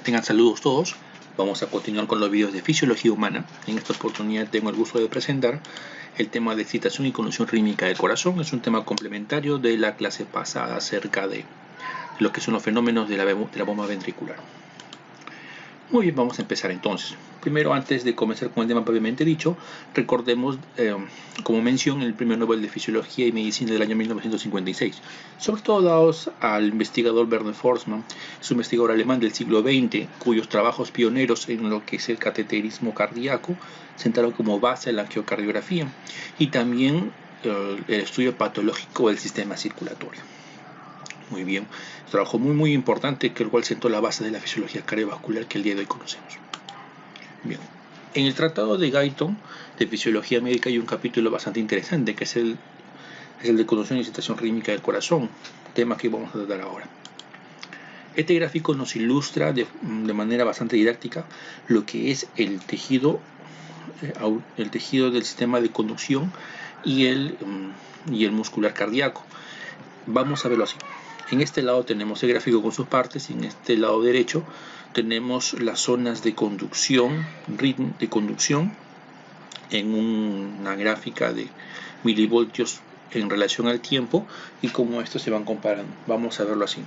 Tengan saludos todos. Vamos a continuar con los videos de fisiología humana. En esta oportunidad tengo el gusto de presentar el tema de excitación y conducción rítmica del corazón. Es un tema complementario de la clase pasada acerca de lo que son los fenómenos de la bomba ventricular. Muy bien, vamos a empezar entonces. Primero, antes de comenzar con el tema propiamente dicho, recordemos como mención el Premio Nobel de Fisiología y Medicina del año 1956, sobre todo dados al investigador Werner Forssmann, es un investigador alemán del siglo XX, cuyos trabajos pioneros en lo que es el cateterismo cardíaco sentaron como base la angiocardiografía y también el estudio patológico del sistema circulatorio. Muy bien, un trabajo muy importante que el cual sentó la base de la fisiología cardiovascular que el día de hoy conocemos. Bien, en el Tratado de Guyton de Fisiología Médica hay un capítulo bastante interesante que es el de conducción y excitación rítmica del corazón, tema que vamos a tratar ahora. Este gráfico nos ilustra de manera bastante didáctica lo que es el tejido del sistema de conducción y el muscular cardíaco. Vamos a verlo así. En este lado tenemos el gráfico con sus partes y en este lado derecho tenemos las zonas de conducción, en una gráfica de milivoltios en relación al tiempo y cómo estos se van comparando. Vamos a verlo así.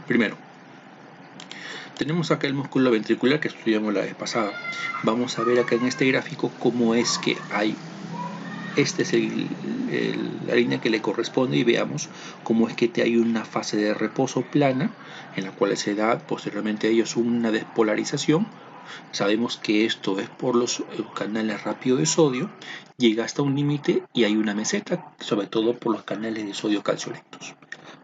Primero, tenemos acá el músculo ventricular que estudiamos la vez pasada. Vamos a ver acá en este gráfico cómo es que hay. Esta es la línea que le corresponde y veamos cómo es que hay una fase de reposo plana en la cual se da posteriormente a ellos una despolarización. Sabemos que esto es por los canales rápidos de sodio, llega hasta un límite y hay una meseta, sobre todo por los canales de sodio calciolentos.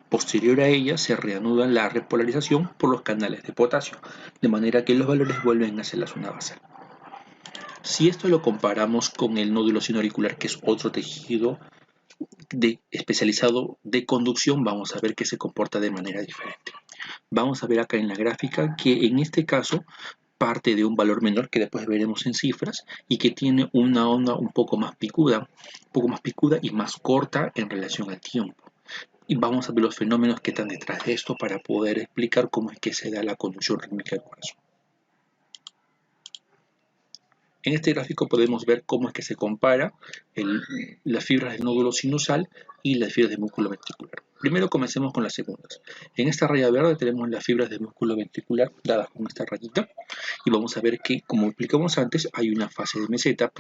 Posterior a ella se reanuda la repolarización por los canales de potasio, de manera que los valores vuelven hacia la zona basal. Si esto lo comparamos con el nódulo sinoauricular, que es otro tejido especializado de conducción, vamos a ver que se comporta de manera diferente. Vamos a ver acá en la gráfica que en este caso parte de un valor menor que después veremos en cifras y que tiene una onda un poco más picuda y más corta en relación al tiempo. Y vamos a ver los fenómenos que están detrás de esto para poder explicar cómo es que se da la conducción rítmica del corazón. En este gráfico podemos ver cómo es que se compara las fibras del nódulo sinusal y las fibras del músculo ventricular. Primero comencemos con las segundas. En esta raya verde tenemos las fibras del músculo ventricular dadas con esta rayita y vamos a ver que, como explicamos antes, hay una fase de meseta,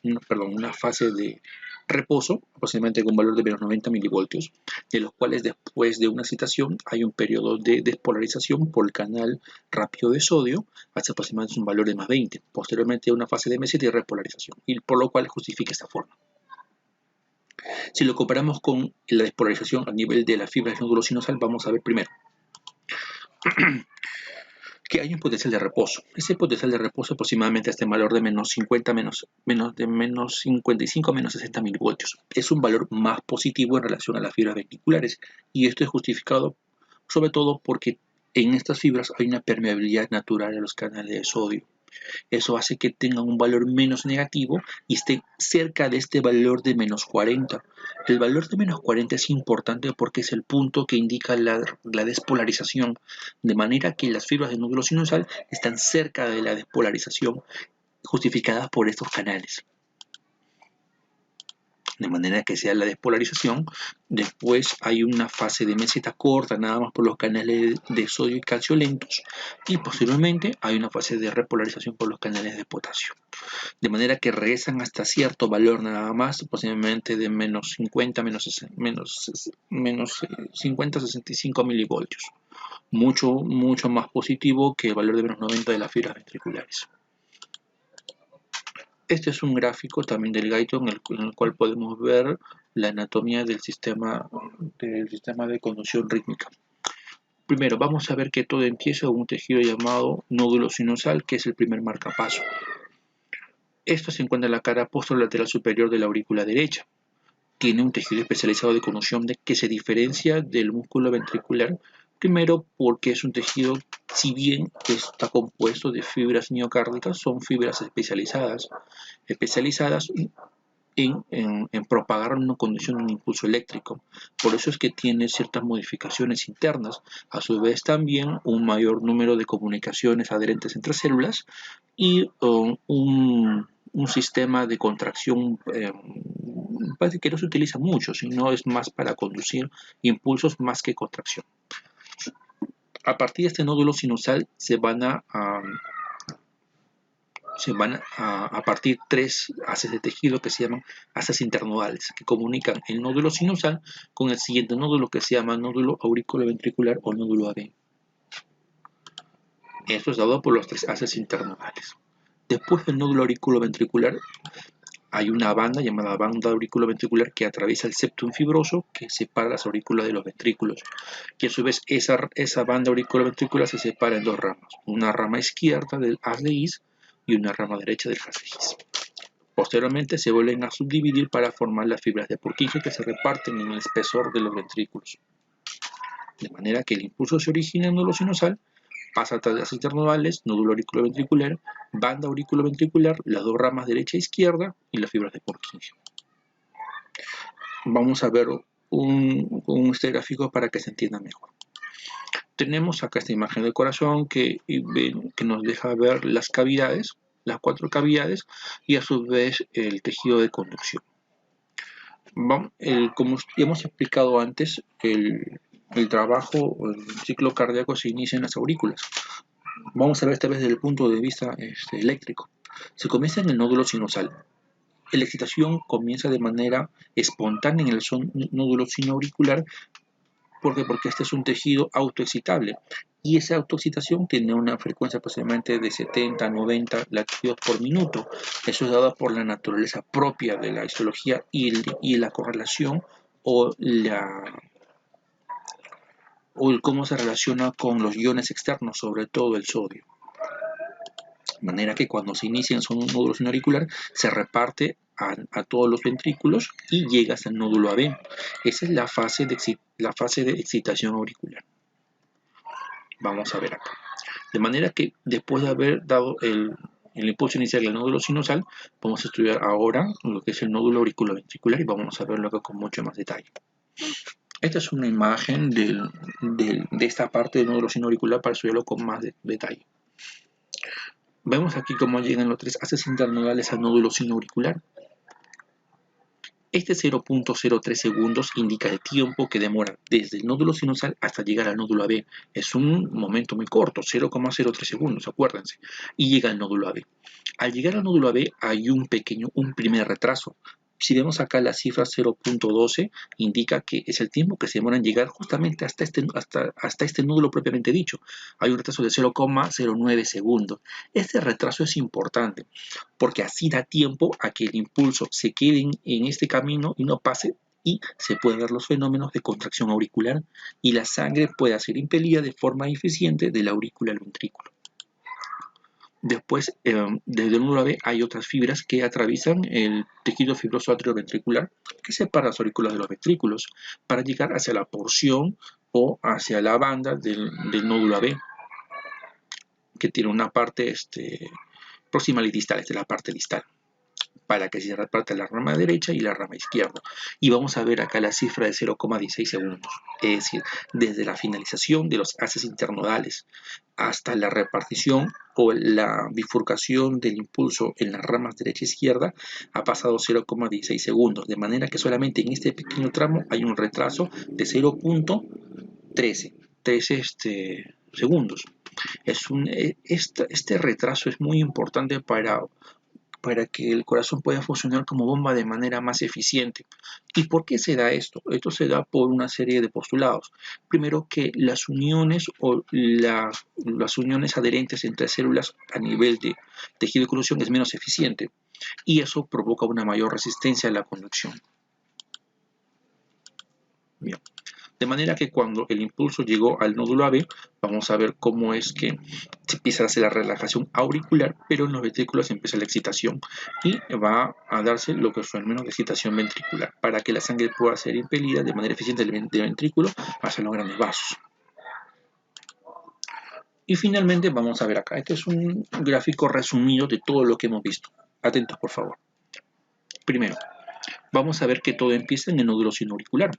una fase de reposo, aproximadamente con un valor de menos 90 milivoltios, de los cuales después de una excitación hay un periodo de despolarización por el canal rápido de sodio hasta aproximadamente un valor de más 20, posteriormente una fase de meseta y repolarización, y por lo cual justifica esta forma. Si lo comparamos con la despolarización a nivel de la fibra del nódulo sinusal, vamos a ver primero que hay un potencial de reposo. Ese potencial de reposo aproximadamente hasta el valor de menos 50, menos 55, menos 60 milivoltios. Es un valor más positivo en relación a las fibras ventriculares y esto es justificado sobre todo porque en estas fibras hay una permeabilidad natural a los canales de sodio. Eso hace que tengan un valor menos negativo y esté cerca de este valor de menos 40. El valor de menos 40 es importante porque es el punto que indica la despolarización, de manera que las fibras del nódulo sinusal están cerca de la despolarización justificadas por estos canales. De manera que sea la despolarización, después hay una fase de meseta corta nada más por los canales de sodio y calcio lentos y posteriormente hay una fase de repolarización por los canales de potasio. De manera que regresan hasta cierto valor nada más, posiblemente de menos 50, menos 50, 65 milivoltios. Mucho más positivo que el valor de menos 90 de las fibras ventriculares. Este es un gráfico también del Guyton en el cual podemos ver la anatomía del sistema de conducción rítmica. Primero, vamos a ver que todo empieza con un tejido llamado nódulo sinusal, que es el primer marcapaso. Esto se encuentra en la cara posterolateral superior de la aurícula derecha. Tiene un tejido especializado de conducción que se diferencia del músculo ventricular, primero porque es un tejido, si bien está compuesto de fibras miocárdicas, son fibras especializadas en propagar una condición de un impulso eléctrico. Por eso es que tiene ciertas modificaciones internas, a su vez también un mayor número de comunicaciones adherentes entre células y un sistema de contracción parece que no se utiliza mucho, sino es más para conducir impulsos más que contracción. A partir de este nódulo sinusal se van a partir tres haces de tejido que se llaman haces internodales, que comunican el nódulo sinusal con el siguiente nódulo que se llama nódulo auriculoventricular o nódulo AB. Esto es dado por los tres haces internodales. Después del nódulo auriculoventricular hay una banda llamada banda auriculoventricular que atraviesa el septum fibroso que separa las aurículas de los ventrículos. Y a su vez esa banda auriculoventricular se separa en dos ramas. Una rama izquierda del haz de His y una rama derecha del haz de His. Posteriormente se vuelven a subdividir para formar las fibras de Purkinje que se reparten en el espesor de los ventrículos. De manera que el impulso se origina en el nódulo sinusal, pasa a través de las internodales, nódulo auriculoventricular, banda auriculoventricular, las dos ramas derecha e izquierda y las fibras de Purkinje. Vamos a ver este gráfico para que se entienda mejor. Tenemos acá esta imagen del corazón que nos deja ver las cavidades, las 4 cavidades y a su vez el tejido de conducción. Como ya hemos explicado antes, el trabajo, el ciclo cardíaco se inicia en las aurículas. Vamos a ver esta vez desde el punto de vista eléctrico. Se comienza en el nódulo sinusal. La excitación comienza de manera espontánea en el nódulo sinoauricular. ¿Por qué? Porque este es un tejido autoexcitable y esa autoexcitación tiene una frecuencia aproximadamente de 70 a 90 latidos por minuto. Eso es dado por la naturaleza propia de la histología y la correlación o el cómo se relaciona con los iones externos, sobre todo el sodio. De manera que cuando se inicia en un nódulo sinoauricular se reparte a todos los ventrículos y llega hasta el nódulo AB. Esa es la fase de excitación auricular. Vamos a ver acá. De manera que después de haber dado el impulso inicial al nódulo sinusal, vamos a estudiar ahora lo que es el nódulo auriculoventricular y vamos a verlo acá con mucho más detalle. Esta es una imagen de esta parte del nódulo sinoauricular para estudiarlo con más detalle. Vemos aquí cómo llegan los tres haces internodales al nódulo sinoauricular. Este 0.03 segundos indica el tiempo que demora desde el nódulo sinusal hasta llegar al nódulo AB. Es un momento muy corto, 0.03 segundos, acuérdense. Y llega al nódulo AB. Al llegar al nódulo AB hay un primer retraso. Si vemos acá la cifra 0.12, indica que es el tiempo que se demora en llegar justamente hasta este nódulo propiamente dicho. Hay un retraso de 0.09 segundos. Este retraso es importante porque así da tiempo a que el impulso se quede en este camino y no pase y se pueden ver los fenómenos de contracción auricular y la sangre pueda ser impelida de forma eficiente de la aurícula al ventrículo. Después, desde el nódulo AB hay otras fibras que atraviesan el tejido fibroso atrioventricular que separa las aurículas de los ventrículos para llegar hacia la porción o hacia la banda del nódulo AB, que tiene una parte proximal y distal, esta es la parte distal, para que se reparte la rama derecha y la rama izquierda. Y vamos a ver acá la cifra de 0,16 segundos, es decir, desde la finalización de los haces internodales hasta la repartición o la bifurcación del impulso en las ramas derecha e izquierda ha pasado 0,16 segundos, de manera que solamente en este pequeño tramo hay un retraso de 0.13 segundos. Este retraso es muy importante para que el corazón pueda funcionar como bomba de manera más eficiente. ¿Y por qué se da esto? Esto se da por una serie de postulados. Primero, que las uniones o las uniones adherentes entre células a nivel de tejido de conducción es menos eficiente y eso provoca una mayor resistencia a la conducción. Bien. De manera que cuando el impulso llegó al nódulo AB, vamos a ver cómo es que se empieza a hacer la relajación auricular, pero en los ventrículos empieza la excitación y va a darse lo que es el fenómeno de excitación ventricular, para que la sangre pueda ser impelida de manera eficiente del ventrículo hacia los grandes vasos. Y finalmente vamos a ver acá, este es un gráfico resumido de todo lo que hemos visto. Atentos, por favor. Primero, vamos a ver que todo empieza en el nódulo sinoauricular.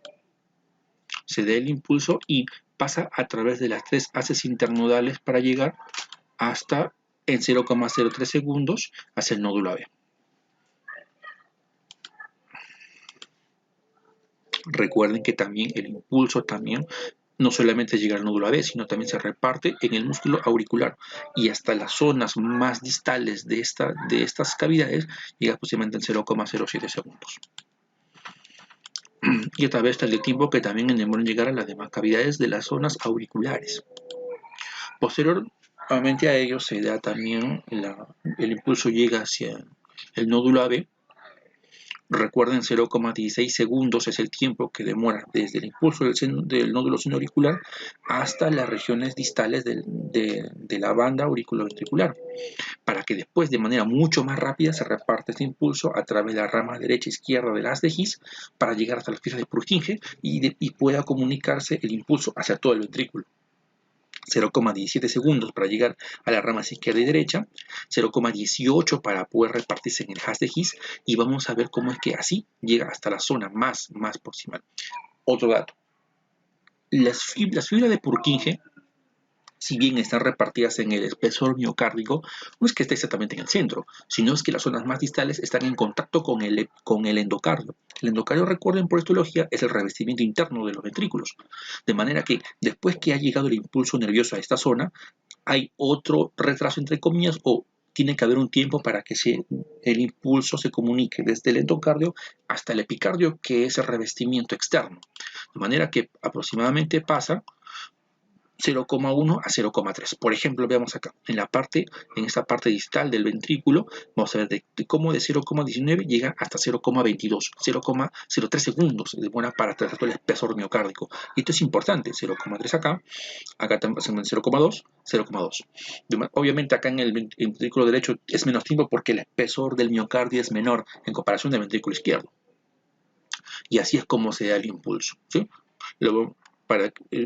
Se da el impulso y pasa a través de las 3 haces internodales para llegar hasta en 0,03 segundos hacia el nódulo AB. Recuerden que también el impulso no solamente llega al nódulo AB, sino también se reparte en el músculo auricular y hasta las zonas más distales de estas cavidades llega aproximadamente en 0,07 segundos. Y a través del tiempo que también demora en llegar a las demás cavidades de las zonas auriculares. Posteriormente a ello se da también el impulso llega hacia el nódulo AB. Recuerden, 0,16 segundos es el tiempo que demora desde el impulso del nódulo sinoauricular hasta las regiones distales de la banda auriculoventricular, para que después de manera mucho más rápida se reparte este impulso a través de la rama derecha e izquierda del haz de His para llegar hasta las piezas de Purkinje y pueda comunicarse el impulso hacia todo el ventrículo. 0,17 segundos para llegar a las ramas izquierda y derecha, 0,18 para poder repartirse en el haz de His, y vamos a ver cómo es que así llega hasta la zona más proximal. Otro dato, las fibras de Purkinje, si bien están repartidas en el espesor miocárdico, no es que esté exactamente en el centro, sino es que las zonas más distales están en contacto con el endocardio. El endocardio, recuerden por histología, es el revestimiento interno de los ventrículos. De manera que después que ha llegado el impulso nervioso a esta zona, hay otro retraso entre comillas, o tiene que haber un tiempo para que el impulso se comunique desde el endocardio hasta el epicardio, que es el revestimiento externo. De manera que aproximadamente pasa 0,1 a 0,3. Por ejemplo, veamos acá, en esta parte distal del ventrículo, vamos a ver de cómo de 0,19 llega hasta 0,22, 0,03 segundos demora para tratar todo el espesor miocárdico. Y esto es importante, 0,3 acá también 0,2, 0,2. Obviamente acá en el ventrículo derecho es menos tiempo porque el espesor del miocardio es menor en comparación del ventrículo izquierdo. Y así es como se da el impulso, ¿sí? Luego,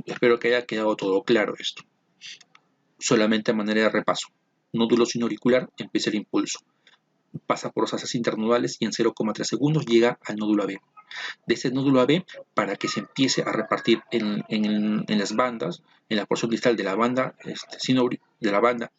espero que haya quedado todo claro esto. Solamente a manera de repaso. Nódulo sinoauricular, empieza el impulso. Pasa por los haces internodales y en 0,3 segundos llega al nódulo AB. De ese nódulo AB, para que se empiece a repartir en las bandas, en la porción distal de la banda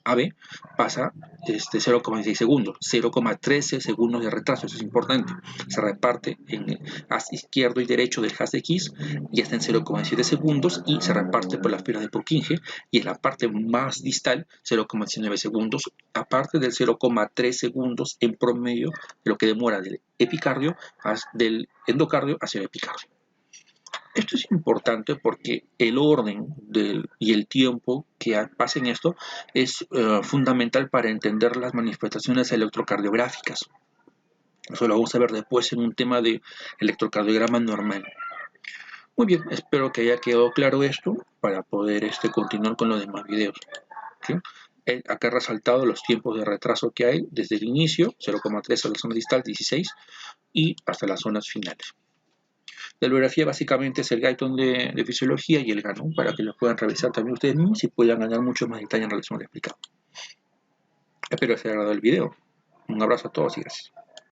AB, pasa 0,16 segundos, 0,13 segundos de retraso, eso es importante. Se reparte en el haz izquierdo y derecho del haz de His y está en 0,7 segundos y se reparte por las fibras de Purkinje, y en la parte más distal 0,19 segundos, aparte del 0,3 segundos en promedio de lo que demora del epicardio del endocardio hacia el epicardio. Esto es importante porque el orden y el tiempo que pasa en esto es fundamental para entender las manifestaciones electrocardiográficas. Eso lo vamos a ver después en un tema de electrocardiograma normal. Muy bien, espero que haya quedado claro esto para poder continuar con los demás videos. ¿Sí? Acá he resaltado los tiempos de retraso que hay desde el inicio, 0,3 a la zona distal, 16, y hasta las zonas finales. La bibliografía básicamente es el Guyton de fisiología y el GANON, para que lo puedan revisar también ustedes mismos y puedan ganar mucho más detalle en relación al explicado. Espero que les haya agradado el video. Un abrazo a todos y gracias.